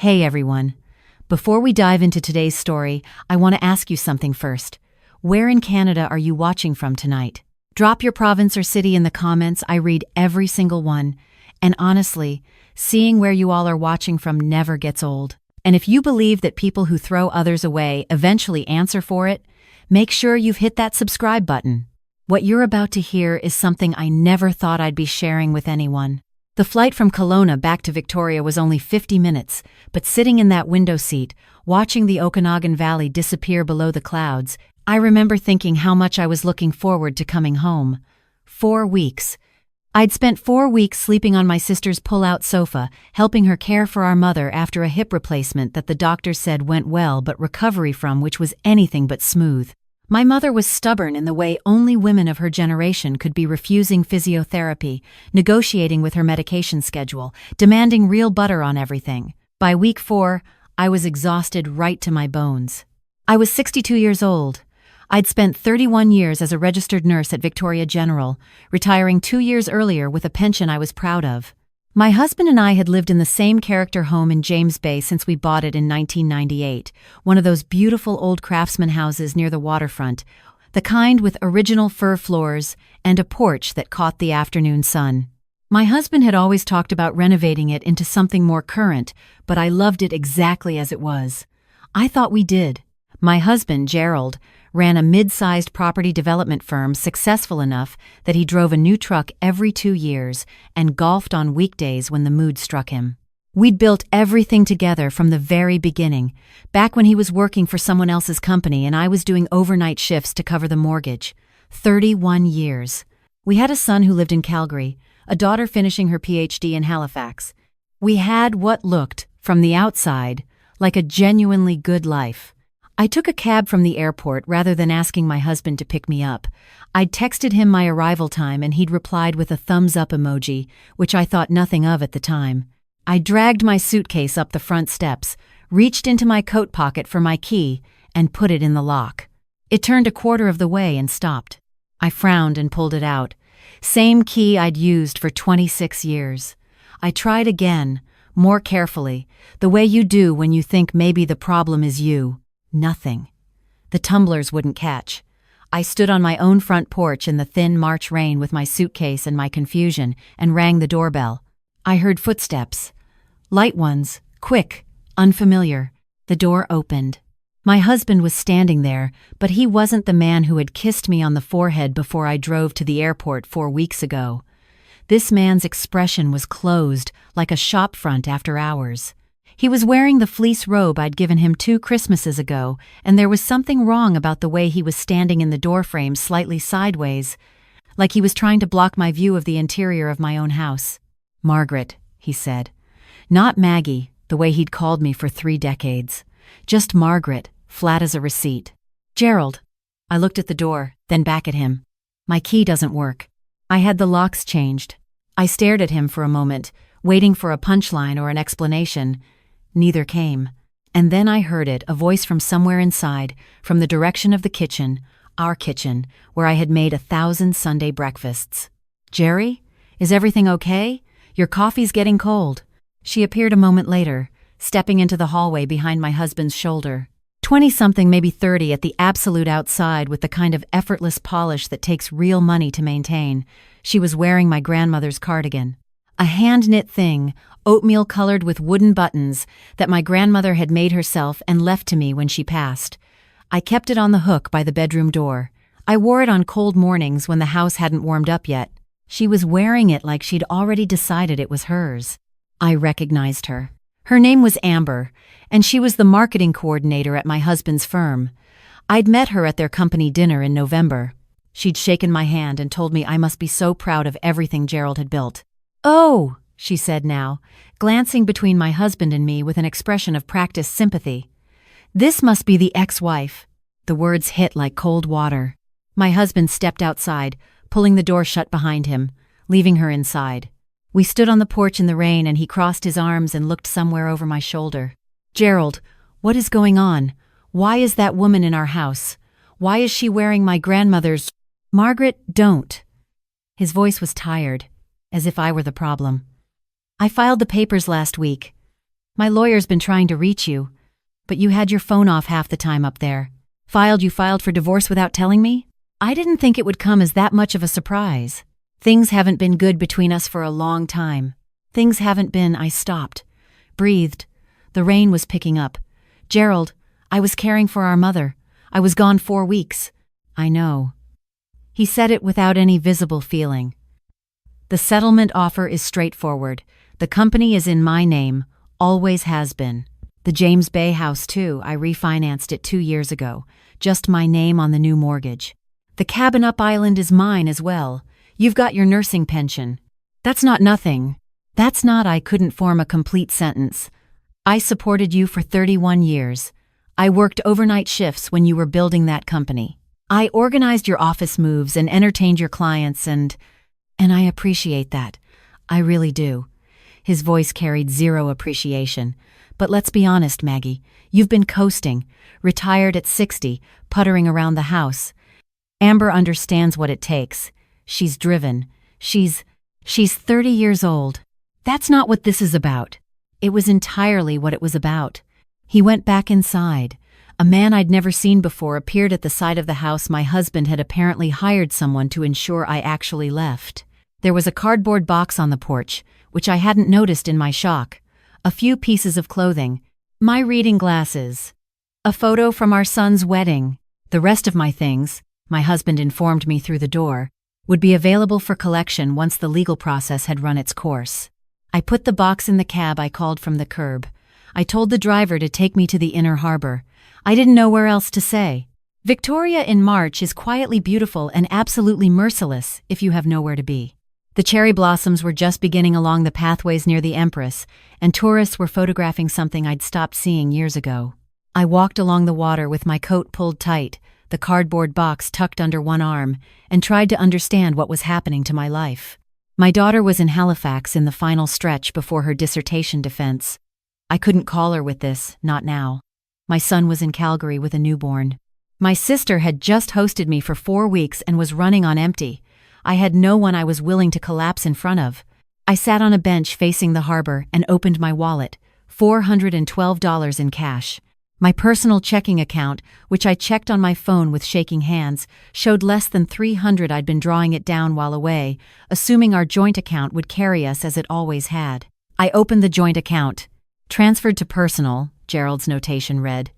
Hey everyone. Before we dive into today's story, I want to ask you something first. Where in Canada are you watching from tonight? Drop your province or city in the comments. I read every single one. And honestly, seeing where you all are watching from never gets old. And if you believe that people who throw others away eventually answer for it, make sure you've hit that subscribe button. What you're about to hear is something I never thought I'd be sharing with anyone. The flight from Kelowna back to Victoria was only 50 minutes, but sitting in that window seat, watching the Okanagan Valley disappear below the clouds, I remember thinking how much I was looking forward to coming home. 4 weeks. I'd spent 4 weeks sleeping on my sister's pull-out sofa, helping her care for our mother after a hip replacement that the doctor said went well but recovery from which was anything but smooth. My mother was stubborn in the way only women of her generation could be, refusing physiotherapy, negotiating with her medication schedule, demanding real butter on everything. By week 4, I was exhausted right to my bones. I was 62 years old. I'd spent 31 years as a registered nurse at Victoria General, retiring 2 years earlier with a pension I was proud of. My husband and I had lived in the same character home in James Bay since we bought it in 1998, one of those beautiful old craftsman houses near the waterfront, the kind with original fir floors and a porch that caught the afternoon sun. My husband had always talked about renovating it into something more current, but I loved it exactly as it was. I thought we did. My husband, Gerald, ran a mid-sized property development firm successful enough that he drove a new truck every 2 years and golfed on weekdays when the mood struck him. We'd built everything together from the very beginning, back when he was working for someone else's company and I was doing overnight shifts to cover the mortgage. 31 years. We had a son who lived in Calgary, a daughter finishing her PhD in Halifax. We had what looked, from the outside, like a genuinely good life. I took a cab from the airport rather than asking my husband to pick me up. I'd texted him my arrival time and he'd replied with a thumbs-up emoji, which I thought nothing of at the time. I dragged my suitcase up the front steps, reached into my coat pocket for my key, and put it in the lock. It turned a quarter of the way and stopped. I frowned and pulled it out. Same key I'd used for 26 years. I tried again, more carefully, the way you do when you think maybe the problem is you. Nothing. The tumblers wouldn't catch. I stood on my own front porch in the thin March rain with my suitcase and my confusion and rang the doorbell. I heard footsteps. Light ones, quick, unfamiliar. The door opened. My husband was standing there, but he wasn't the man who had kissed me on the forehead before I drove to the airport 4 weeks ago. This man's expression was closed, like a shopfront after hours. He was wearing the fleece robe I'd given him 2 Christmases ago, and there was something wrong about the way he was standing in the doorframe slightly sideways, like he was trying to block my view of the interior of my own house. "Margaret," he said. Not Maggie, the way he'd called me for 3 decades. Just Margaret, flat as a receipt. "Gerald." I looked at the door, then back at him. "My key doesn't work. I had the locks changed." I stared at him for a moment, waiting for a punchline or an explanation. Neither came. And then I heard it, a voice from somewhere inside, from the direction of the kitchen, our kitchen, where I had made 1,000 Sunday breakfasts. "Jerry? Is everything okay? Your coffee's getting cold." She appeared a moment later, stepping into the hallway behind my husband's shoulder. 20-something, maybe 30 at the absolute outside, with the kind of effortless polish that takes real money to maintain. She was wearing my grandmother's cardigan. A hand-knit thing, oatmeal-colored with wooden buttons, that my grandmother had made herself and left to me when she passed. I kept it on the hook by the bedroom door. I wore it on cold mornings when the house hadn't warmed up yet. She was wearing it like she'd already decided it was hers. I recognized her. Her name was Amber, and she was the marketing coordinator at my husband's firm. I'd met her at their company dinner in November. She'd shaken my hand and told me I must be so proud of everything Gerald had built. "Oh," she said now, glancing between my husband and me with an expression of practiced sympathy. "This must be the ex-wife." The words hit like cold water. My husband stepped outside, pulling the door shut behind him, leaving her inside. We stood on the porch in the rain and he crossed his arms and looked somewhere over my shoulder. "Gerald, what is going on? Why is that woman in our house? Why is she wearing my grandmother's—" "Margaret, don't." His voice was tired, as if I were the problem. "I filed the papers last week." My lawyer's been trying to reach you, but you had your phone off half the time up there. You filed for divorce without telling me? I didn't think it would come as that much of a surprise. Things haven't been good between us for a long time. I stopped, breathed. The rain was picking up. Gerald, I was caring for our mother. I was gone 4 weeks. I know. He said it without any visible feeling. The settlement offer is straightforward. The company is in my name, always has been. The James Bay house too, I refinanced it 2 years ago. Just my name on the new mortgage. The cabin up island is mine as well. You've got your nursing pension. That's not nothing. I couldn't form a complete sentence. I supported you for 31 years. I worked overnight shifts when you were building that company. I organized your office moves and entertained your clients and I appreciate that. I really do. His voice carried zero appreciation. But let's be honest, Maggie. You've been coasting, retired at 60, puttering around the house. Amber understands what it takes. She's driven. She's 30 years old. That's not what this is about. It was entirely what it was about. He went back inside. A man I'd never seen before appeared at the side of the house. My husband had apparently hired someone to ensure I actually left. There was a cardboard box on the porch, which I hadn't noticed in my shock. A few pieces of clothing. My reading glasses. A photo from our son's wedding. The rest of my things, my husband informed me through the door, would be available for collection once the legal process had run its course. I put the box in the cab I called from the curb. I told the driver to take me to the inner harbor. I didn't know where else to say. Victoria in March is quietly beautiful and absolutely merciless if you have nowhere to be. The cherry blossoms were just beginning along the pathways near the Empress, and tourists were photographing something I'd stopped seeing years ago. I walked along the water with my coat pulled tight, the cardboard box tucked under one arm, and tried to understand what was happening to my life. My daughter was in Halifax in the final stretch before her dissertation defense. I couldn't call her with this, not now. My son was in Calgary with a newborn. My sister had just hosted me for 4 weeks and was running on empty. I had no one I was willing to collapse in front of. I sat on a bench facing the harbor and opened my wallet, $412 in cash. My personal checking account, which I checked on my phone with shaking hands, showed less than $300. I'd been drawing it down while away, assuming our joint account would carry us as it always had. I opened the joint account. Transferred to personal, Gerald's notation read.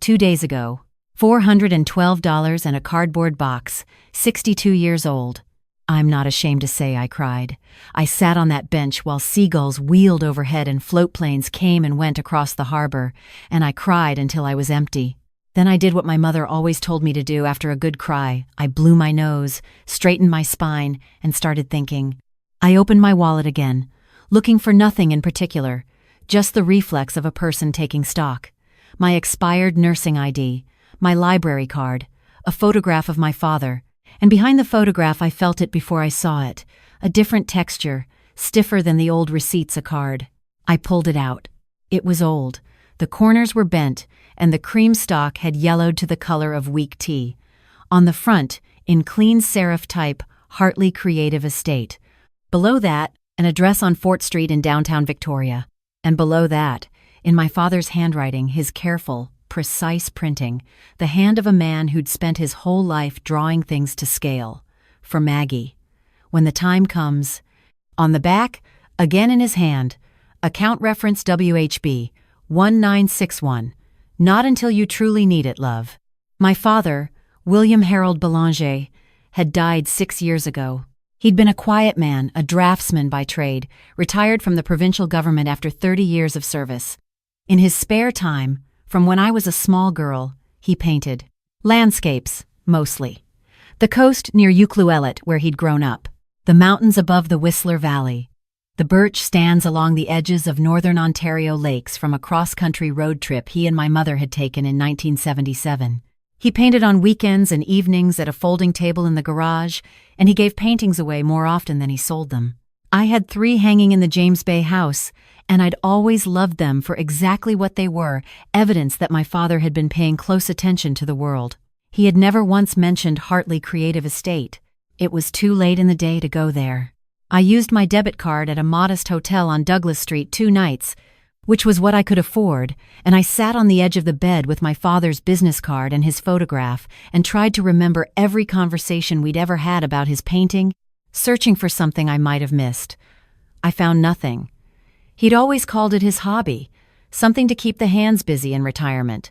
2 days ago. $412 and a cardboard box, 62 years old. I'm not ashamed to say I cried. I sat on that bench while seagulls wheeled overhead and float planes came and went across the harbor, and I cried until I was empty. Then I did what my mother always told me to do after a good cry. I blew my nose, straightened my spine, and started thinking. I opened my wallet again, looking for nothing in particular, just the reflex of a person taking stock. My expired nursing ID, my library card, a photograph of my father, and behind the photograph I felt it before I saw it, a different texture, stiffer than the old receipts card. I pulled it out. It was old. The corners were bent, and the cream stock had yellowed to the color of weak tea. On the front, in clean serif type, Hartley Creative Estate. Below that, an address on Fort Street in downtown Victoria. And below that, in my father's handwriting, his careful, precise printing, the hand of a man who'd spent his whole life drawing things to scale. For Maggie. When the time comes. On the back, again in his hand, account reference WHB, 1961. Not until you truly need it, love. My father, William Harold Belanger, had died 6 years ago. He'd been a quiet man, a draftsman by trade, retired from the provincial government after 30 years of service. In his spare time, from when I was a small girl, he painted. Landscapes, mostly. The coast near Ucluelet, where he'd grown up. The mountains above the Whistler Valley. The birch stands along the edges of northern Ontario lakes from a cross-country road trip he and my mother had taken in 1977. He painted on weekends and evenings at a folding table in the garage, and he gave paintings away more often than he sold them. I had 3 hanging in the James Bay house, and I'd always loved them for exactly what they were, evidence that my father had been paying close attention to the world. He had never once mentioned Hartley Creative Estate. It was too late in the day to go there. I used my debit card at a modest hotel on Douglas Street 2 nights, which was what I could afford, and I sat on the edge of the bed with my father's business card and his photograph and tried to remember every conversation we'd ever had about his painting, searching for something I might have missed. I found nothing. He'd always called it his hobby, something to keep the hands busy in retirement.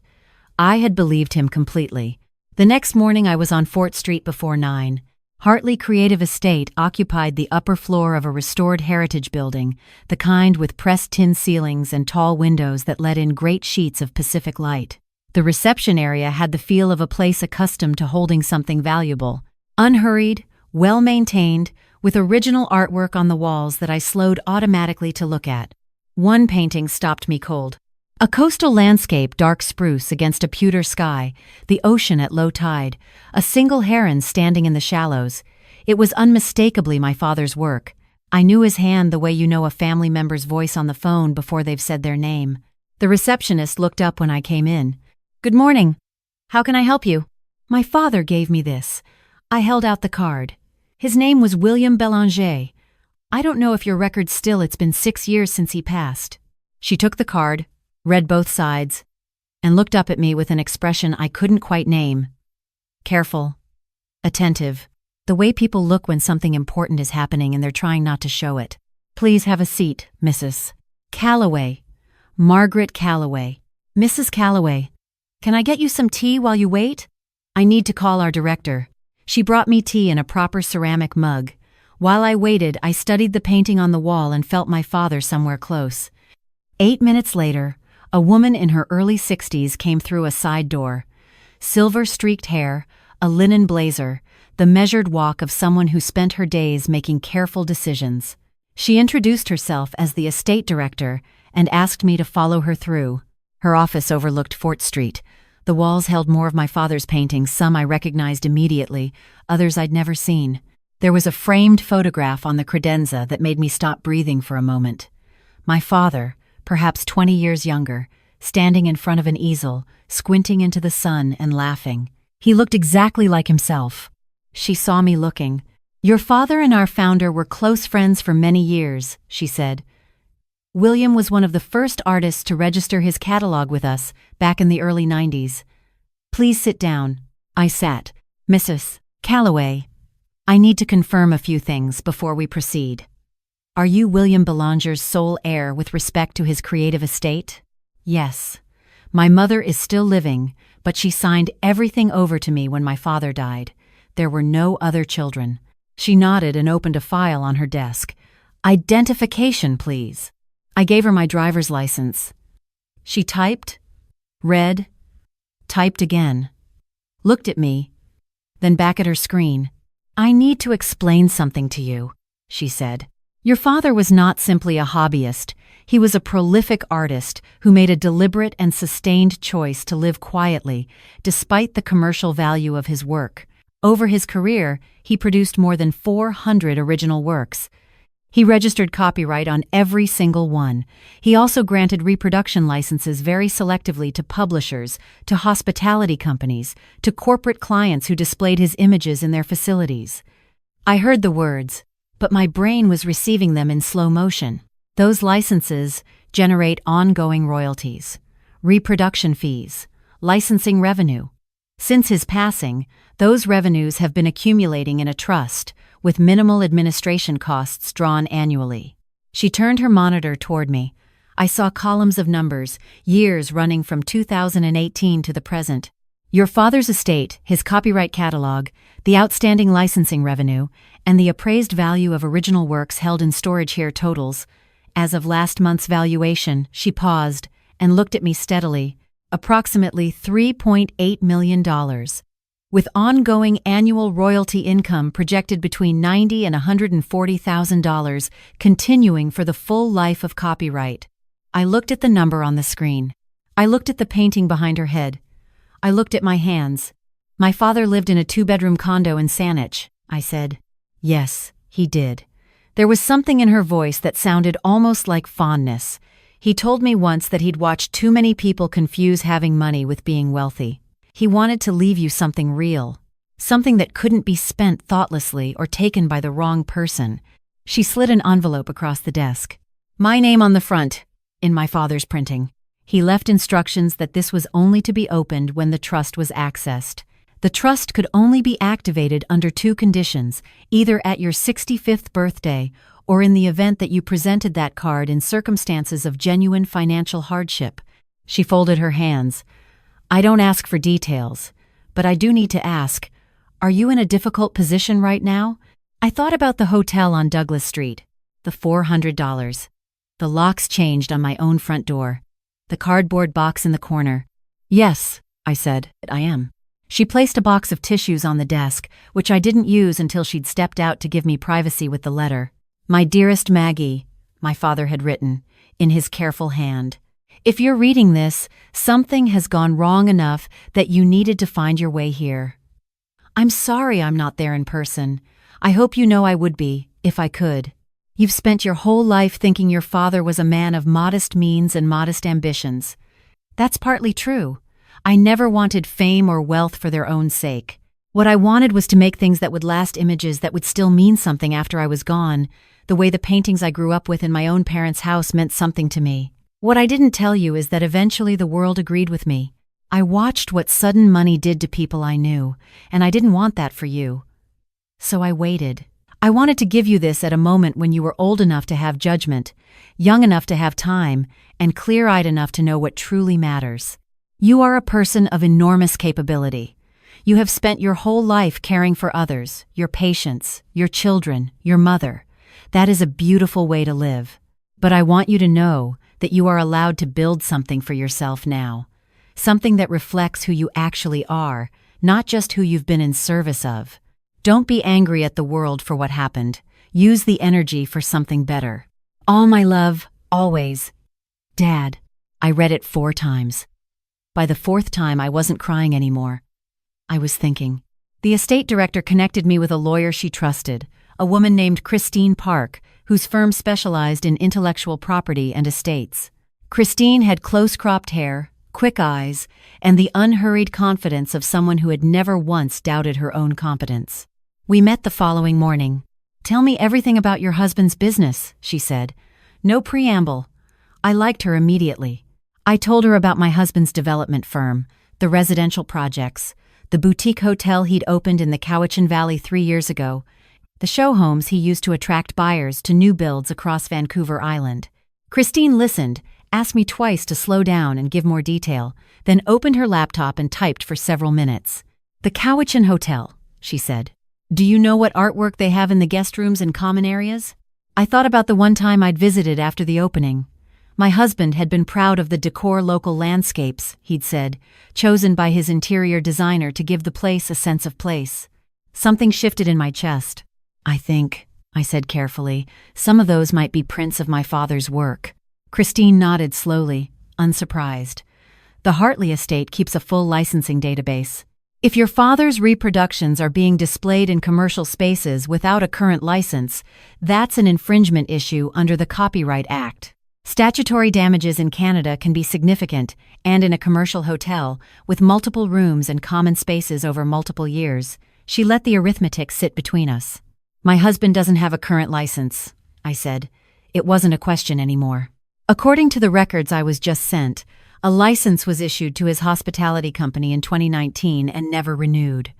I had believed him completely. The next morning I was on Fort Street before 9. Hartley Creative Estate occupied the upper floor of a restored heritage building, the kind with pressed tin ceilings and tall windows that let in great sheets of Pacific light. The reception area had the feel of a place accustomed to holding something valuable. Unhurried, well-maintained, with original artwork on the walls that I slowed automatically to look at. One painting stopped me cold. A coastal landscape, dark spruce against a pewter sky, the ocean at low tide, a single heron standing in the shallows. It was unmistakably my father's work. I knew his hand the way you know a family member's voice on the phone before they've said their name. The receptionist looked up when I came in. "Good morning. How can I help you?" My father gave me this. I held out the card. His name was William Belanger. I don't know if your record's still, it's been 6 years since he passed. She took the card, read both sides, and looked up at me with an expression I couldn't quite name. Careful, attentive, the way people look when something important is happening and they're trying not to show it. "Please have a seat, Mrs. Calloway. Margaret Calloway." "Mrs. Calloway, can I get you some tea while you wait? I need to call our director." She brought me tea in a proper ceramic mug. While I waited, I studied the painting on the wall and felt my father somewhere close. 8 minutes later, a woman in her early 60s came through a side door. Silver-streaked hair, a linen blazer, the measured walk of someone who spent her days making careful decisions. She introduced herself as the estate director and asked me to follow her through. Her office overlooked Fort Street. The walls held more of my father's paintings, some I recognized immediately, others I'd never seen. There was a framed photograph on the credenza that made me stop breathing for a moment. My father, perhaps 20 years younger, standing in front of an easel, squinting into the sun and laughing. He looked exactly like himself. She saw me looking. "Your father and our founder were close friends for many years," she said. "William was one of the first artists to register his catalog with us back in the early 90s. Please sit down." I sat. "Mrs. Calloway, I need to confirm a few things before we proceed. Are you William Belanger's sole heir with respect to his creative estate?" "Yes. My mother is still living, but she signed everything over to me when my father died. There were no other children." She nodded and opened a file on her desk. "Identification, please." I gave her my driver's license. She typed, read, typed again, looked at me, then back at her screen. "I need to explain something to you," she said. "Your father was not simply a hobbyist. He was a prolific artist who made a deliberate and sustained choice to live quietly, despite the commercial value of his work. Over his career, he produced more than 400 original works. He registered copyright on every single one. He also granted reproduction licenses very selectively to publishers, to hospitality companies, to corporate clients who displayed his images in their facilities." I heard the words, but my brain was receiving them in slow motion. Those licenses generate ongoing royalties, reproduction fees, licensing revenue. Since his passing, those revenues have been accumulating in a trust, with minimal administration costs drawn annually. She turned her monitor toward me. I saw columns of numbers, years running from 2018 to the present. Your father's estate, his copyright catalog, the outstanding licensing revenue, and the appraised value of original works held in storage here totals. As of last month's valuation, she paused and looked at me steadily, approximately $3.8 million. With ongoing annual royalty income projected between $90,000 and $140,000, continuing for the full life of copyright. I looked at the number on the screen. I looked at the painting behind her head. I looked at my hands. "My father lived in a 2-bedroom condo in Saanich," I said. "Yes, he did." There was something in her voice that sounded almost like fondness. "He told me once that he'd watched too many people confuse having money with being wealthy. He wanted to leave you something real, something that couldn't be spent thoughtlessly or taken by the wrong person." She slid an envelope across the desk. "My name on the front. in my father's printing. He left instructions that this was only to be opened when the trust was accessed. The trust could only be activated under two conditions, either at your 65th birthday or in the event that you presented that card in circumstances of genuine financial hardship. She folded her hands. I don't ask for details, but I do need to ask, are you in a difficult position right now? I thought about the hotel on Douglas Street, the $400, the locks changed on my own front door, the cardboard box in the corner. Yes, I said, I am. She placed a box of tissues on the desk, which I didn't use until she'd stepped out to give me privacy with the letter. My dearest Maggie, my father had written, in his careful hand. If you're reading this, something has gone wrong enough that you needed to find your way here. I'm sorry I'm not there in person. I hope you know I would be, if I could. You've spent your whole life thinking your father was a man of modest means and modest ambitions. That's partly true. I never wanted fame or wealth for their own sake. What I wanted was to make things that would last, images that would still mean something after I was gone, the way the paintings I grew up with in my own parents' house meant something to me. What I didn't tell you is that eventually the world agreed with me. I watched what sudden money did to people I knew, and I didn't want that for you. So I waited. I wanted to give you this at a moment when you were old enough to have judgment, young enough to have time, and clear-eyed enough to know what truly matters. You are a person of enormous capability. You have spent your whole life caring for others, your patients, your children, your mother. That is a beautiful way to live. But I want you to know that you are allowed to build something for yourself now. Something that reflects who you actually are, not just who you've been in service of. Don't be angry at the world for what happened. Use the energy for something better. All my love, always. Dad. I read it 4 times. By the 4th time, I wasn't crying anymore. I was thinking. The estate director connected me with a lawyer she trusted, a woman named Christine Park, whose firm specialized in intellectual property and estates. Christine had close-cropped hair, quick eyes, and the unhurried confidence of someone who had never once doubted her own competence. We met the following morning. Tell me everything about your husband's business, she said. No preamble. I liked her immediately. I told her about my husband's development firm, the residential projects, the boutique hotel he'd opened in the Cowichan Valley 3 years ago, the show homes he used to attract buyers to new builds across Vancouver Island. Christine listened, asked me twice to slow down and give more detail, then opened her laptop and typed for several minutes. The Cowichan Hotel, she said. Do you know what artwork they have in the guest rooms and common areas? I thought about the one time I'd visited after the opening. My husband had been proud of the decor local landscapes, he'd said, chosen by his interior designer to give the place a sense of place. Something shifted in my chest. I think, I said carefully, some of those might be prints of my father's work. Christine nodded slowly, unsurprised. The Hartley estate keeps a full licensing database. If your father's reproductions are being displayed in commercial spaces without a current license, that's an infringement issue under the Copyright Act. Statutory damages in Canada can be significant, and in a commercial hotel, with multiple rooms and common spaces over multiple years, she let the arithmetic sit between us. My husband doesn't have a current license, I said. It wasn't a question anymore. According to the records I was just sent, a license was issued to his hospitality company in 2019 and never renewed.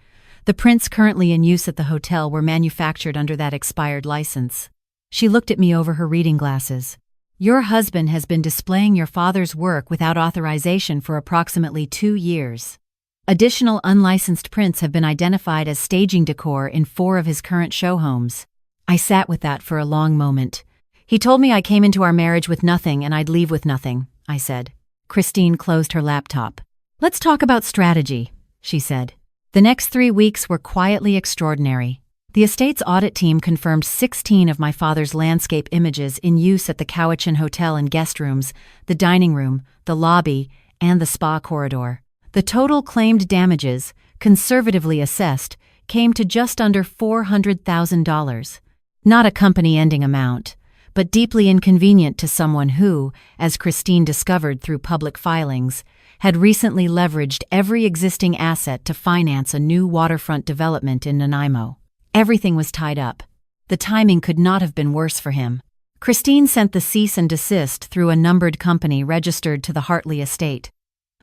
The prints currently in use at the hotel were manufactured under that expired license. She looked at me over her reading glasses. Your husband has been displaying your father's work without authorization for approximately 2 years. Additional unlicensed prints have been identified as staging decor in 4 of his current show homes. I sat with that for a long moment. He told me I came into our marriage with nothing and I'd leave with nothing, I said. Christine closed her laptop. Let's talk about strategy, she said. The next 3 weeks were quietly extraordinary. The estate's audit team confirmed 16 of my father's landscape images in use at the Cowichan Hotel and guest rooms, the dining room, the lobby, and the spa corridor. The total claimed damages, conservatively assessed, came to just under $400,000. Not a company-ending amount, but deeply inconvenient to someone who, as Christine discovered through public filings, had recently leveraged every existing asset to finance a new waterfront development in Nanaimo. Everything was tied up. The timing could not have been worse for him. Christine sent the cease and desist through a numbered company registered to the Hartley estate.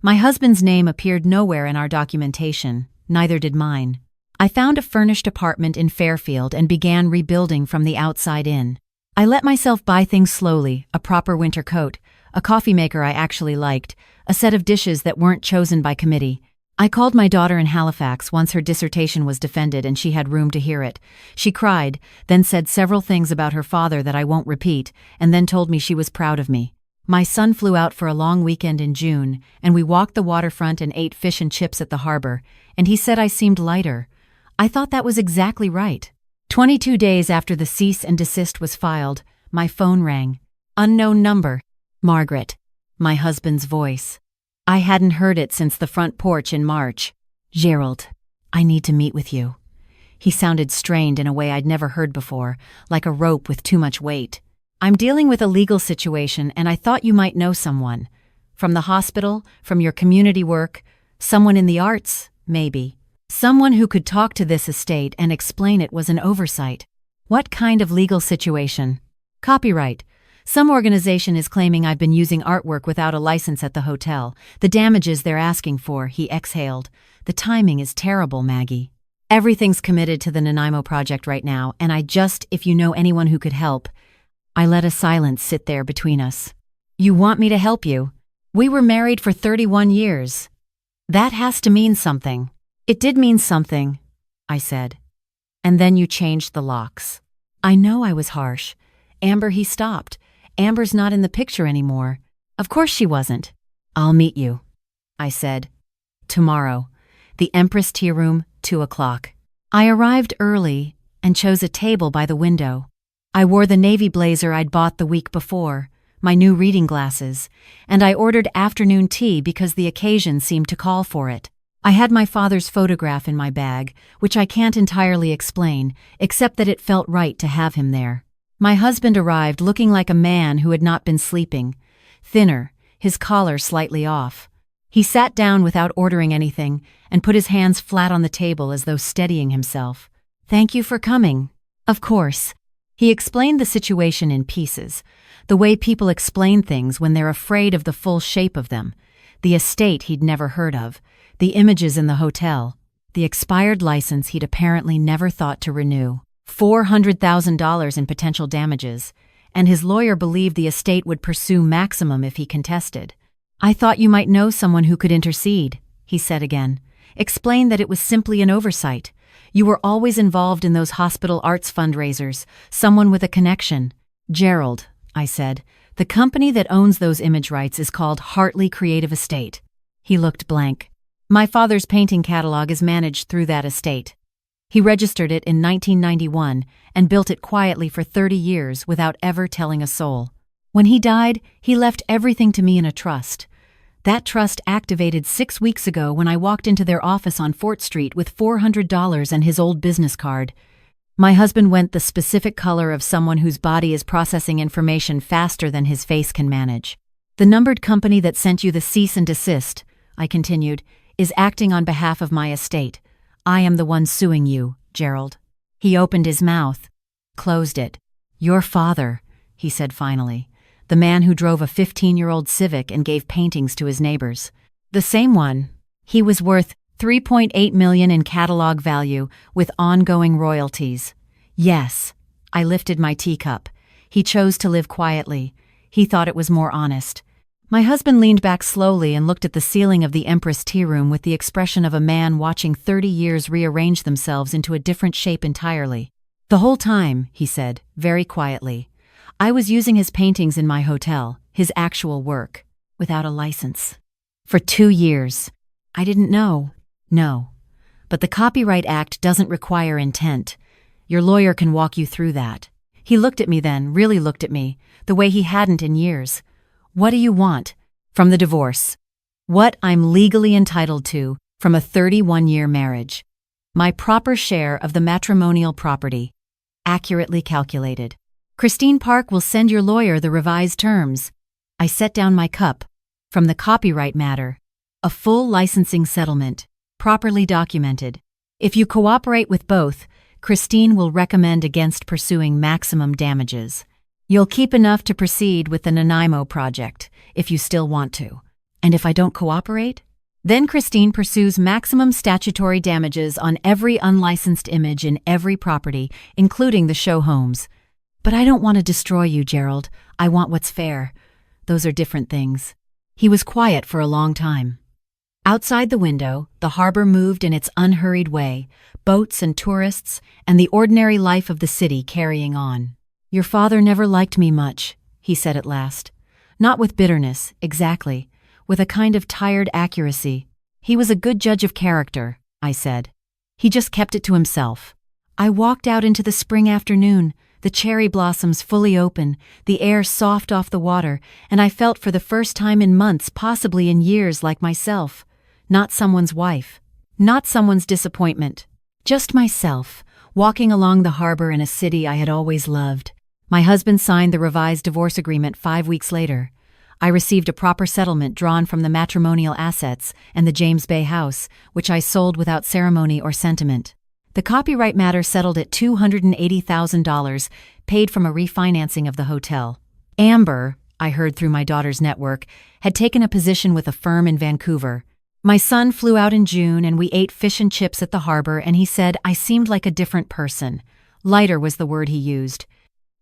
My husband's name appeared nowhere in our documentation, neither did mine. I found a furnished apartment in Fairfield and began rebuilding from the outside in. I let myself buy things slowly, a proper winter coat, a coffee maker I actually liked, a set of dishes that weren't chosen by committee. I called my daughter in Halifax once her dissertation was defended and she had room to hear it. She cried, then said several things about her father that I won't repeat, and then told me she was proud of me. My son flew out for a long weekend in June, and we walked the waterfront and ate fish and chips at the harbor, and he said I seemed lighter. I thought that was exactly right. 22 days after the cease and desist was filed, my phone rang. Unknown number. Margaret. My husband's voice. I hadn't heard it since the front porch in March. Gerald, I need to meet with you. He sounded strained in a way I'd never heard before, like a rope with too much weight. I'm dealing with a legal situation and I thought you might know someone. From the hospital, from your community work, someone in the arts, maybe. Someone who could talk to this estate and explain it was an oversight. What kind of legal situation? Copyright. Some organization is claiming I've been using artwork without a license at the hotel. The damages they're asking for, he exhaled. The timing is terrible, Maggie. Everything's committed to the Nanaimo project right now, and if you know anyone who could help. I let a silence sit there between us. You want me to help you? We were married for 31 years. That has to mean something. It did mean something, I said. And then you changed the locks. I know I was harsh. Amber, he stopped. Amber's not in the picture anymore. Of course she wasn't. I'll meet you, I said. Tomorrow. The Empress Tea Room, 2 o'clock. I arrived early and chose a table by the window. I wore the navy blazer I'd bought the week before, my new reading glasses, and I ordered afternoon tea because the occasion seemed to call for it. I had my father's photograph in my bag, which I can't entirely explain, except that it felt right to have him there. My husband arrived looking like a man who had not been sleeping, thinner, his collar slightly off. He sat down without ordering anything and put his hands flat on the table as though steadying himself. Thank you for coming. Of course. He explained the situation in pieces, the way people explain things when they're afraid of the full shape of them, the estate he'd never heard of, the images in the hotel, the expired license he'd apparently never thought to renew, $400,000 in potential damages, and his lawyer believed the estate would pursue maximum if he contested. I thought you might know someone who could intercede, he said again. Explain that it was simply an oversight. You were always involved in those hospital arts fundraisers, someone with a connection. Gerald, I said, the company that owns those image rights is called Hartley Creative Estate. He looked blank. My father's painting catalog is managed through that estate. He registered it in 1991 and built it quietly for 30 years without ever telling a soul. When he died, he left everything to me in a trust. That trust activated 6 weeks ago when I walked into their office on Fort Street with $400 and his old business card. My husband went the specific color of someone whose body is processing information faster than his face can manage. The numbered company that sent you the cease and desist, I continued, is acting on behalf of my estate. I am the one suing you, Gerald. He opened his mouth, closed it. Your father, he said finally. The man who drove a 15-year-old Civic and gave paintings to his neighbors. The same one. He was worth $3.8 million in catalog value with ongoing royalties. Yes. I lifted my teacup. He chose to live quietly. He thought it was more honest. My husband leaned back slowly and looked at the ceiling of the Empress Tea Room with the expression of a man watching 30 years rearrange themselves into a different shape entirely. The whole time, he said, very quietly, I was using his paintings in my hotel, his actual work, without a license. For 2 years. I didn't know. No. But the Copyright Act doesn't require intent. Your lawyer can walk you through that. He looked at me then, really looked at me, the way he hadn't in years. What do you want? From the divorce. What I'm legally entitled to from a 31-year marriage. My proper share of the matrimonial property. Accurately calculated. Christine Park will send your lawyer the revised terms. I set down my cup. From the copyright matter. A full licensing settlement. Properly documented. If you cooperate with both, Christine will recommend against pursuing maximum damages. You'll keep enough to proceed with the Nanaimo project, if you still want to. And if I don't cooperate? Then Christine pursues maximum statutory damages on every unlicensed image in every property, including the show homes. But I don't want to destroy you, Gerald. I want what's fair. Those are different things. He was quiet for a long time. Outside the window, the harbor moved in its unhurried way, boats and tourists, and the ordinary life of the city carrying on. Your father never liked me much, he said at last. Not with bitterness, exactly, with a kind of tired accuracy. He was a good judge of character, I said. He just kept it to himself. I walked out into the spring afternoon, the cherry blossoms fully open, the air soft off the water, and I felt for the first time in months, possibly in years, like myself. Not someone's wife. Not someone's disappointment. Just myself, walking along the harbor in a city I had always loved. My husband signed the revised divorce agreement 5 weeks later. I received a proper settlement drawn from the matrimonial assets and the James Bay house, which I sold without ceremony or sentiment. The copyright matter settled at $280,000, paid from a refinancing of the hotel. Amber, I heard through my daughter's network, had taken a position with a firm in Vancouver. My son flew out in June and we ate fish and chips at the harbor, and he said I seemed like a different person. Lighter was the word he used.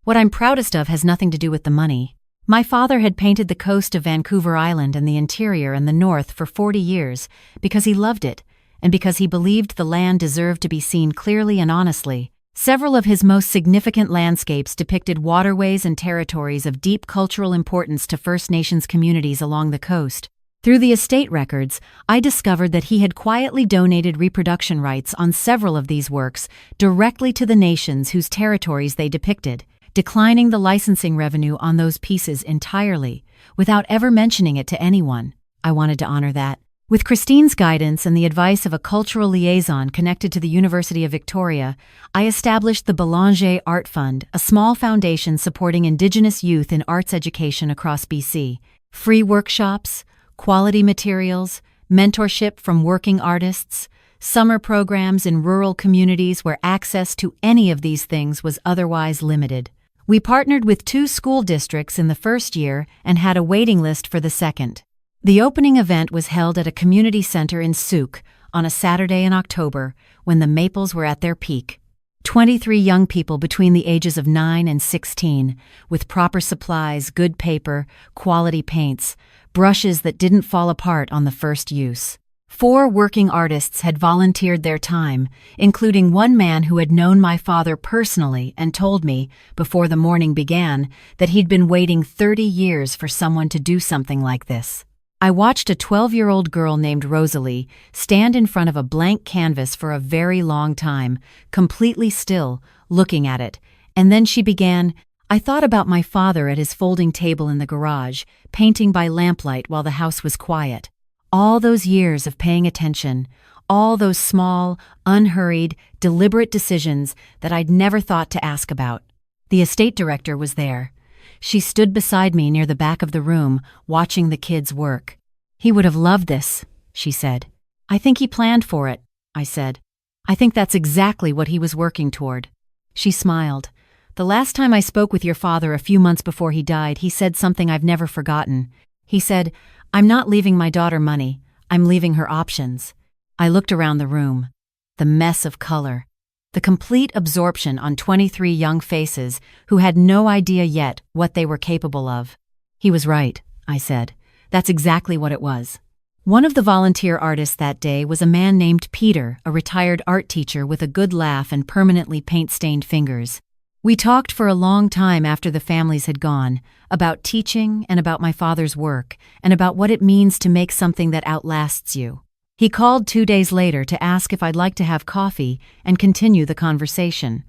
What I'm proudest of has nothing to do with the money. My father had painted the coast of Vancouver Island and the interior and the north for 40 years because he loved it and because he believed the land deserved to be seen clearly and honestly. Several of his most significant landscapes depicted waterways and territories of deep cultural importance to First Nations communities along the coast. Through the estate records, I discovered that he had quietly donated reproduction rights on several of these works directly to the nations whose territories they depicted, declining the licensing revenue on those pieces entirely, without ever mentioning it to anyone. I wanted to honor that. With Christine's guidance and the advice of a cultural liaison connected to the University of Victoria, I established the Belanger Art Fund, a small foundation supporting Indigenous youth in arts education across BC. Free workshops, quality materials, mentorship from working artists, summer programs in rural communities where access to any of these things was otherwise limited. We partnered with 2 school districts in the first year and had a waiting list for the second. The opening event was held at a community center in Souk on a Saturday in October when the maples were at their peak. 23 young people between the ages of 9 and 16, with proper supplies, good paper, quality paints, brushes that didn't fall apart on the first use. 4 working artists had volunteered their time, including one man who had known my father personally and told me, before the morning began, that he'd been waiting 30 years for someone to do something like this. I watched a 12-year-old girl named Rosalie stand in front of a blank canvas for a very long time, completely still, looking at it, and then she began. I thought about my father at his folding table in the garage, painting by lamplight while the house was quiet. All those years of paying attention, all those small, unhurried, deliberate decisions that I'd never thought to ask about. The estate director was there. She stood beside me near the back of the room, watching the kids work. He would have loved this, she said. I think he planned for it, I said. I think that's exactly what he was working toward. She smiled. The last time I spoke with your father a few months before he died, he said something I've never forgotten. He said, I'm not leaving my daughter money, I'm leaving her options. I looked around the room. The mess of color. The complete absorption on 23 young faces who had no idea yet what they were capable of. He was right, I said. That's exactly what it was. One of the volunteer artists that day was a man named Peter, a retired art teacher with a good laugh and permanently paint-stained fingers. We talked for a long time after the families had gone, about teaching and about my father's work, and about what it means to make something that outlasts you. He called 2 days later to ask if I'd like to have coffee and continue the conversation.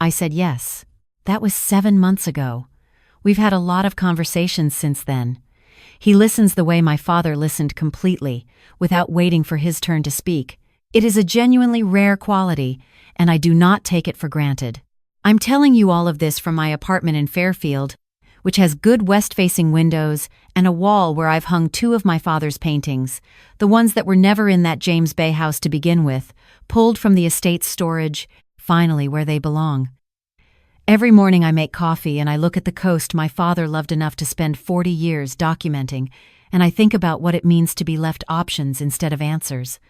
I said yes. That was 7 months ago. We've had a lot of conversations since then. He listens the way my father listened completely, without waiting for his turn to speak. It is a genuinely rare quality, and I do not take it for granted. I'm telling you all of this from my apartment in Fairfield, which has good west-facing windows and a wall where I've hung 2 of my father's paintings, the ones that were never in that James Bay house to begin with, pulled from the estate's storage, finally where they belong. Every morning I make coffee and I look at the coast my father loved enough to spend 40 years documenting, and I think about what it means to be left options instead of answers.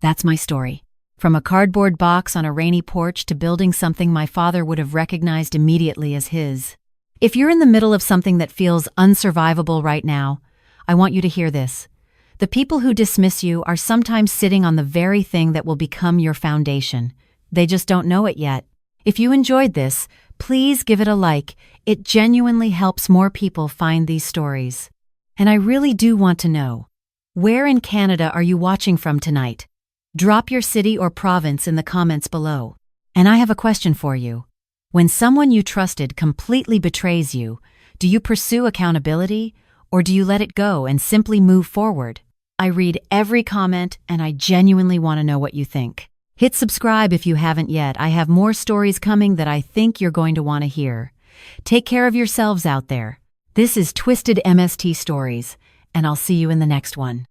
That's my story. From a cardboard box on a rainy porch to building something my father would have recognized immediately as his. If you're in the middle of something that feels unsurvivable right now, I want you to hear this. The people who dismiss you are sometimes sitting on the very thing that will become your foundation. They just don't know it yet. If you enjoyed this, please give it a like. It genuinely helps more people find these stories. And I really do want to know, where in Canada are you watching from tonight? Drop your city or province in the comments below. And I have a question for you. When someone you trusted completely betrays you, do you pursue accountability, or do you let it go and simply move forward? I read every comment and I genuinely want to know what you think. Hit subscribe if you haven't yet. I have more stories coming that I think you're going to want to hear. Take care of yourselves out there. This is Twisted MST Stories, and I'll see you in the next one.